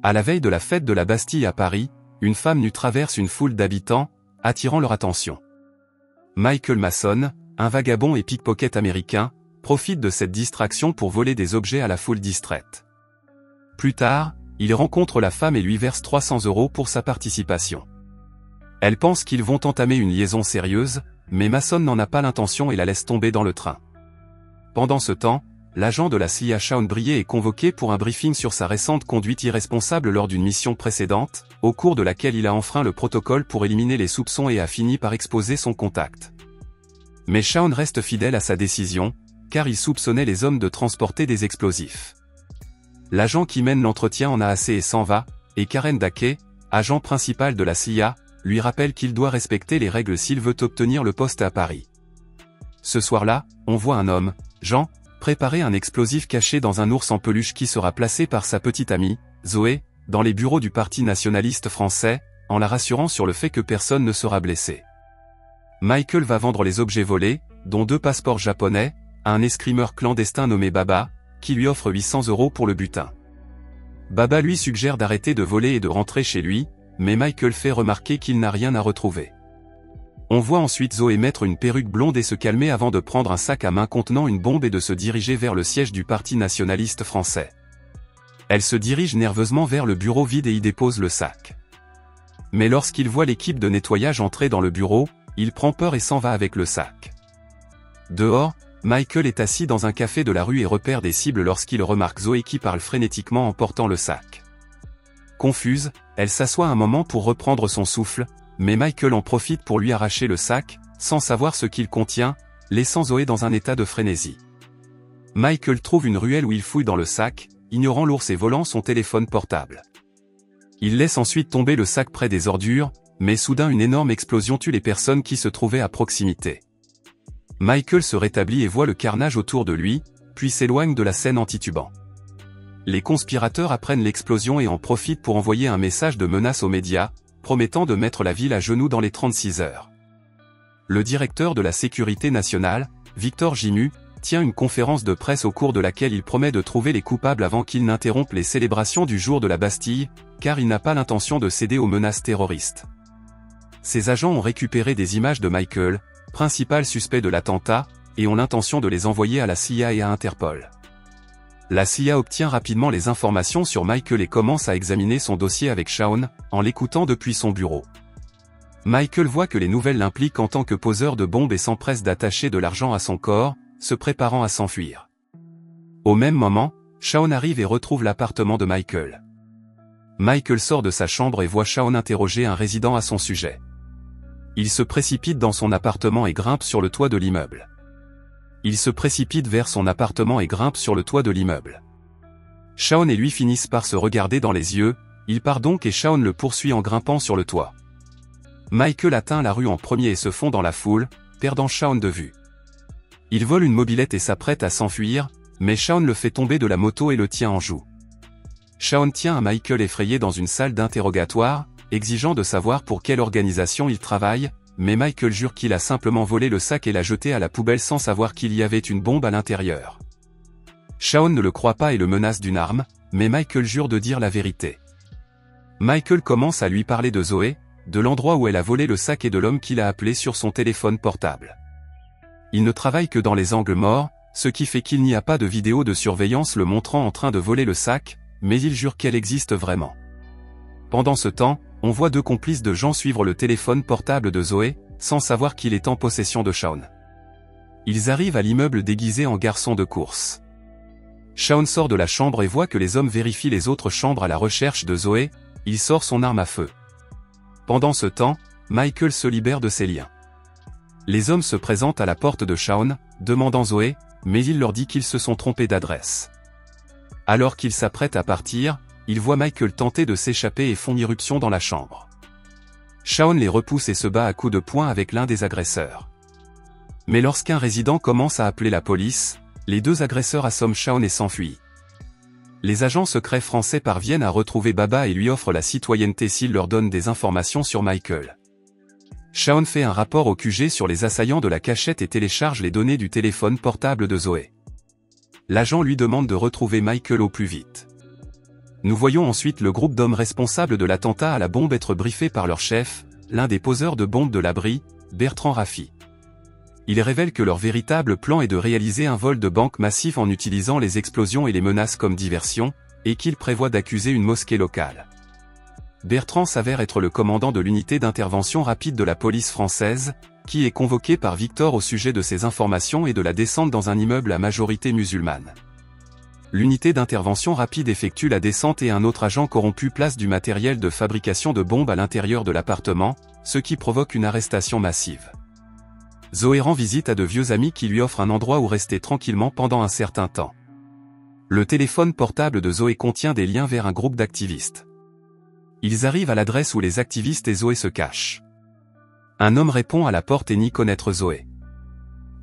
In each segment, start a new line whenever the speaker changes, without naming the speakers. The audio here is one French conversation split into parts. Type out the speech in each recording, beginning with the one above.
À la veille de la fête de la Bastille à Paris, une femme nue traverse une foule d'habitants, attirant leur attention. Michael Mason, un vagabond et pickpocket américain, profite de cette distraction pour voler des objets à la foule distraite. Plus tard, il rencontre la femme et lui verse 300 € pour sa participation. Elle pense qu'ils vont entamer une liaison sérieuse, mais Mason n'en a pas l'intention et la laisse tomber dans le train. Pendant ce temps, l'agent de la CIA Shaun Brier est convoqué pour un briefing sur sa récente conduite irresponsable lors d'une mission précédente, au cours de laquelle il a enfreint le protocole pour éliminer les soupçons et a fini par exposer son contact. Mais Shaun reste fidèle à sa décision, car il soupçonnait les hommes de transporter des explosifs. L'agent qui mène l'entretien en a assez et s'en va, et Karen Dackey, agent principal de la CIA, lui rappelle qu'il doit respecter les règles s'il veut obtenir le poste à Paris. Ce soir-là, on voit un homme, Jean, préparer un explosif caché dans un ours en peluche qui sera placé par sa petite amie, Zoé, dans les bureaux du Parti nationaliste français, en la rassurant sur le fait que personne ne sera blessé. Michael va vendre les objets volés, dont 2 passeports japonais, à un escrimeur clandestin nommé Baba, qui lui offre 800 € pour le butin. Baba lui suggère d'arrêter de voler et de rentrer chez lui, mais Michael fait remarquer qu'il n'a rien à retrouver. On voit ensuite Zoé mettre une perruque blonde et se calmer avant de prendre un sac à main contenant une bombe et de se diriger vers le siège du Parti nationaliste français. Elle se dirige nerveusement vers le bureau vide et y dépose le sac. Mais lorsqu'il voit l'équipe de nettoyage entrer dans le bureau, il prend peur et s'en va avec le sac. Dehors, Michael est assis dans un café de la rue et repère des cibles lorsqu'il remarque Zoé qui parle frénétiquement en portant le sac. Confuse, elle s'assoit un moment pour reprendre son souffle, mais Michael en profite pour lui arracher le sac, sans savoir ce qu'il contient, laissant Zoé dans un état de frénésie. Michael trouve une ruelle où il fouille dans le sac, ignorant l'ours et volant son téléphone portable. Il laisse ensuite tomber le sac près des ordures, mais soudain une énorme explosion tue les personnes qui se trouvaient à proximité. Michael se rétablit et voit le carnage autour de lui, puis s'éloigne de la scène en titubant. Les conspirateurs apprennent l'explosion et en profitent pour envoyer un message de menace aux médias, promettant de mettre la ville à genoux dans les 36 heures. Le directeur de la sécurité nationale, Victor Gimu, tient une conférence de presse au cours de laquelle il promet de trouver les coupables avant qu'ils n'interrompent les célébrations du jour de la Bastille, car il n'a pas l'intention de céder aux menaces terroristes. Ses agents ont récupéré des images de Michael, principal suspect de l'attentat, et ont l'intention de les envoyer à la CIA et à Interpol. La CIA obtient rapidement les informations sur Michael et commence à examiner son dossier avec Shaun, en l'écoutant depuis son bureau. Michael voit que les nouvelles l'impliquent en tant que poseur de bombes et s'empresse d'attacher de l'argent à son corps, se préparant à s'enfuir. Au même moment, Shaun arrive et retrouve l'appartement de Michael. Michael sort de sa chambre et voit Shaun interroger un résident à son sujet. Il se précipite dans son appartement et grimpe sur le toit de l'immeuble. Shaun et lui finissent par se regarder dans les yeux, il part donc et Shaun le poursuit en grimpant sur le toit. Michael atteint la rue en premier et se fond dans la foule, perdant Shaun de vue. Il vole une mobilette et s'apprête à s'enfuir, mais Shaun le fait tomber de la moto et le tient en joue. Shaun tient à Michael effrayé dans une salle d'interrogatoire, exigeant de savoir pour quelle organisation il travaille, mais Michael jure qu'il a simplement volé le sac et l'a jeté à la poubelle sans savoir qu'il y avait une bombe à l'intérieur. Shaun ne le croit pas et le menace d'une arme, mais Michael jure de dire la vérité. Michael commence à lui parler de Zoé, de l'endroit où elle a volé le sac et de l'homme qu'il a appelé sur son téléphone portable. Il ne travaille que dans les angles morts, ce qui fait qu'il n'y a pas de vidéo de surveillance le montrant en train de voler le sac, mais il jure qu'elle existe vraiment. Pendant ce temps, on voit 2 complices de Jean suivre le téléphone portable de Zoé, sans savoir qu'il est en possession de Shaun. Ils arrivent à l'immeuble déguisés en garçons de course. Shaun sort de la chambre et voit que les hommes vérifient les autres chambres à la recherche de Zoé, il sort son arme à feu. Pendant ce temps, Michael se libère de ses liens. Les hommes se présentent à la porte de Shaun, demandant Zoé, mais il leur dit qu'ils se sont trompés d'adresse. Alors qu'ils s'apprêtent à partir, ils voient Michael tenter de s'échapper et font irruption dans la chambre. Shaun les repousse et se bat à coups de poing avec l'un des agresseurs. Mais lorsqu'un résident commence à appeler la police, les 2 agresseurs assomment Shaun et s'enfuient. Les agents secrets français parviennent à retrouver Baba et lui offrent la citoyenneté s'il leur donne des informations sur Michael. Shaun fait un rapport au QG sur les assaillants de la cachette et télécharge les données du téléphone portable de Zoé. L'agent lui demande de retrouver Michael au plus vite. Nous voyons ensuite le groupe d'hommes responsables de l'attentat à la bombe être briefé par leur chef, l'un des poseurs de bombes de l'abri, Bertrand Raffi. Ils révèlent que leur véritable plan est de réaliser un vol de banque massif en utilisant les explosions et les menaces comme diversion, et qu'ils prévoient d'accuser une mosquée locale. Bertrand s'avère être le commandant de l'unité d'intervention rapide de la police française, qui est convoqué par Victor au sujet de ces informations et de la descente dans un immeuble à majorité musulmane. L'unité d'intervention rapide effectue la descente et un autre agent corrompu place du matériel de fabrication de bombes à l'intérieur de l'appartement, ce qui provoque une arrestation massive. Zoé rend visite à de vieux amis qui lui offrent un endroit où rester tranquillement pendant un certain temps. Le téléphone portable de Zoé contient des liens vers un groupe d'activistes. Ils arrivent à l'adresse où les activistes et Zoé se cachent. Un homme répond à la porte et nie connaître Zoé.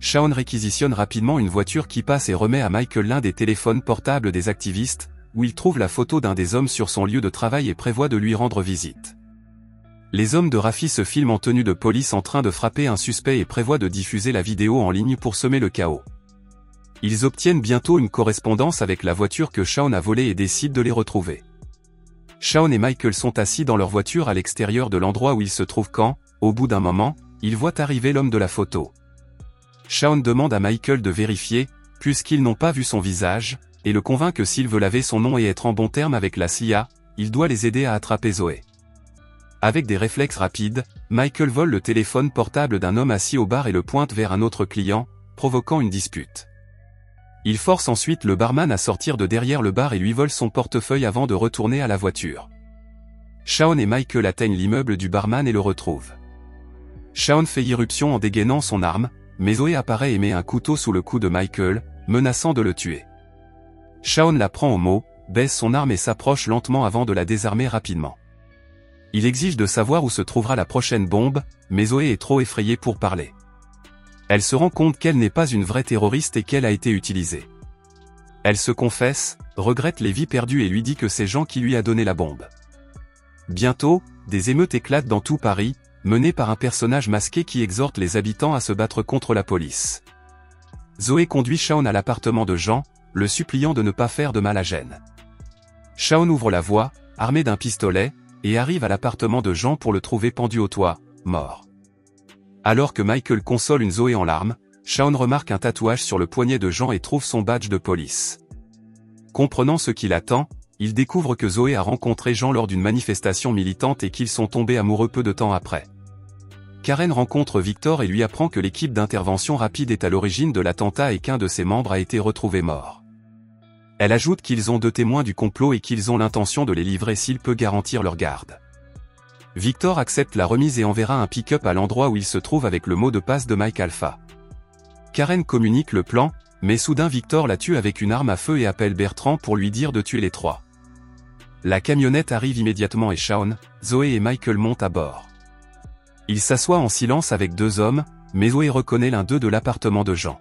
Shaun réquisitionne rapidement une voiture qui passe et remet à Michael l'un des téléphones portables des activistes, où il trouve la photo d'un des hommes sur son lieu de travail et prévoit de lui rendre visite. Les hommes de Raffi se filment en tenue de police en train de frapper un suspect et prévoient de diffuser la vidéo en ligne pour semer le chaos. Ils obtiennent bientôt une correspondance avec la voiture que Shaun a volée et décident de les retrouver. Shaun et Michael sont assis dans leur voiture à l'extérieur de l'endroit où ils se trouvent quand, au bout d'un moment, ils voient arriver l'homme de la photo. Shaun demande à Michael de vérifier, puisqu'ils n'ont pas vu son visage, et le convainc que s'il veut laver son nom et être en bon terme avec la CIA, il doit les aider à attraper Zoé. Avec des réflexes rapides, Michael vole le téléphone portable d'un homme assis au bar et le pointe vers un autre client, provoquant une dispute. Il force ensuite le barman à sortir de derrière le bar et lui vole son portefeuille avant de retourner à la voiture. Shaun et Michael atteignent l'immeuble du barman et le retrouvent. Shaun fait irruption en dégainant son arme, mais Zoé apparaît et met un couteau sous le cou de Michael, menaçant de le tuer. Shaun la prend au mot, baisse son arme et s'approche lentement avant de la désarmer rapidement. Il exige de savoir où se trouvera la prochaine bombe, mais Zoé est trop effrayée pour parler. Elle se rend compte qu'elle n'est pas une vraie terroriste et qu'elle a été utilisée. Elle se confesse, regrette les vies perdues et lui dit que c'est Jean qui lui a donné la bombe. Bientôt, des émeutes éclatent dans tout Paris, menées par un personnage masqué qui exhorte les habitants à se battre contre la police. Zoé conduit Shaun à l'appartement de Jean, le suppliant de ne pas faire de mal à Gênes. Shaun ouvre la voie, armé d'un pistolet, et arrive à l'appartement de Jean pour le trouver pendu au toit, mort. Alors que Michael console une Zoé en larmes, Shaun remarque un tatouage sur le poignet de Jean et trouve son badge de police. Comprenant ce qui l'attend, il découvre que Zoé a rencontré Jean lors d'une manifestation militante et qu'ils sont tombés amoureux peu de temps après. Karen rencontre Victor et lui apprend que l'équipe d'intervention rapide est à l'origine de l'attentat et qu'un de ses membres a été retrouvé mort. Elle ajoute qu'ils ont deux témoins du complot et qu'ils ont l'intention de les livrer s'il peut garantir leur garde. Victor accepte la remise et enverra un pick-up à l'endroit où il se trouve avec le mot de passe de Mike Alpha. Karen communique le plan, mais soudain Victor la tue avec une arme à feu et appelle Bertrand pour lui dire de tuer les trois. La camionnette arrive immédiatement et Shaun, Zoé et Michael montent à bord. Ils s'assoient en silence avec deux hommes, mais Zoé reconnaît l'un d'eux de l'appartement de Jean.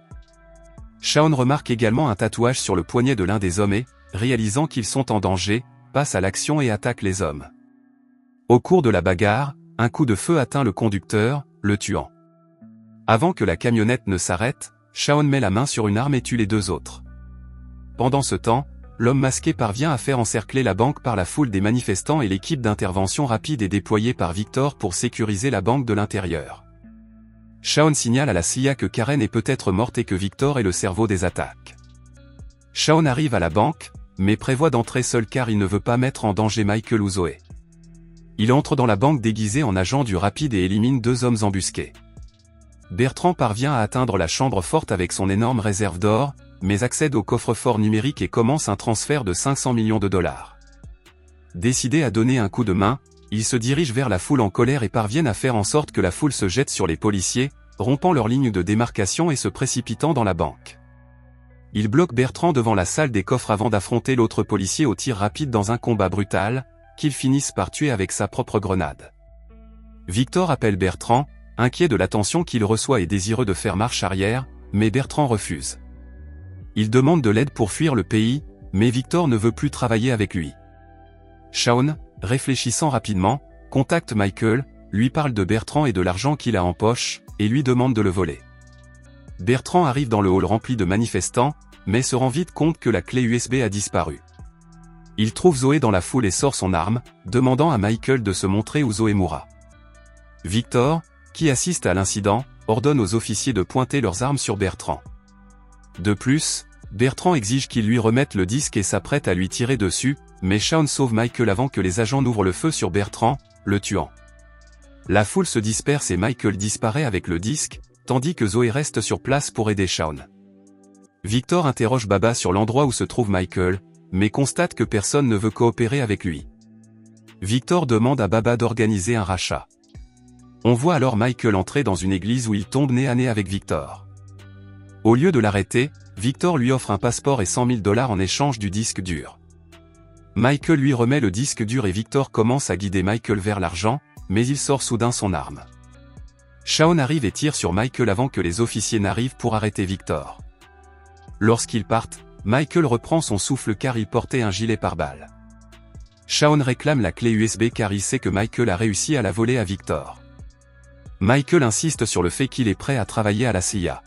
Shaun remarque également un tatouage sur le poignet de l'un des hommes et, réalisant qu'ils sont en danger, passe à l'action et attaque les hommes. Au cours de la bagarre, un coup de feu atteint le conducteur, le tuant. Avant que la camionnette ne s'arrête, Shaun met la main sur une arme et tue les deux autres. Pendant ce temps, l'homme masqué parvient à faire encercler la banque par la foule des manifestants et l'équipe d'intervention rapide est déployée par Victor pour sécuriser la banque de l'intérieur. Shaun signale à la CIA que Karen est peut-être morte et que Victor est le cerveau des attaques. Shaun arrive à la banque, mais prévoit d'entrer seul car il ne veut pas mettre en danger Michael ou Zoé. Il entre dans la banque déguisé en agent du rapide et élimine deux hommes embusqués. Bertrand parvient à atteindre la chambre forte avec son énorme réserve d'or, mais accède au coffre-fort numérique et commence un transfert de 500 millions de dollars. Décidé à donner un coup de main, il se dirige vers la foule en colère et parviennent à faire en sorte que la foule se jette sur les policiers, rompant leur ligne de démarcation et se précipitant dans la banque. Il bloque Bertrand devant la salle des coffres avant d'affronter l'autre policier au tir rapide dans un combat brutal, qu'ils finissent par tuer avec sa propre grenade. Victor appelle Bertrand, inquiet de l'attention qu'il reçoit et désireux de faire marche arrière, mais Bertrand refuse. Il demande de l'aide pour fuir le pays, mais Victor ne veut plus travailler avec lui. Shaun, réfléchissant rapidement, contacte Michael, lui parle de Bertrand et de l'argent qu'il a en poche, et lui demande de le voler. Bertrand arrive dans le hall rempli de manifestants, mais se rend vite compte que la clé USB a disparu. Il trouve Zoé dans la foule et sort son arme, demandant à Michael de se montrer où Zoé mourra. Victor, qui assiste à l'incident, ordonne aux officiers de pointer leurs armes sur Bertrand. De plus, Bertrand exige qu'ils lui remettent le disque et s'apprête à lui tirer dessus, mais Shaun sauve Michael avant que les agents n'ouvrent le feu sur Bertrand, le tuant. La foule se disperse et Michael disparaît avec le disque, tandis que Zoé reste sur place pour aider Shaun. Victor interroge Baba sur l'endroit où se trouve Michael, mais constate que personne ne veut coopérer avec lui. Victor demande à Baba d'organiser un rachat. On voit alors Michael entrer dans une église où il tombe nez à nez avec Victor. Au lieu de l'arrêter, Victor lui offre un passeport et 100 000 $ en échange du disque dur. Michael lui remet le disque dur et Victor commence à guider Michael vers l'argent, mais il sort soudain son arme. Shaun arrive et tire sur Michael avant que les officiers n'arrivent pour arrêter Victor. Lorsqu'ils partent, Michael reprend son souffle car il portait un gilet pare-balles. Shaun réclame la clé USB car il sait que Michael a réussi à la voler à Victor. Michael insiste sur le fait qu'il est prêt à travailler à la CIA.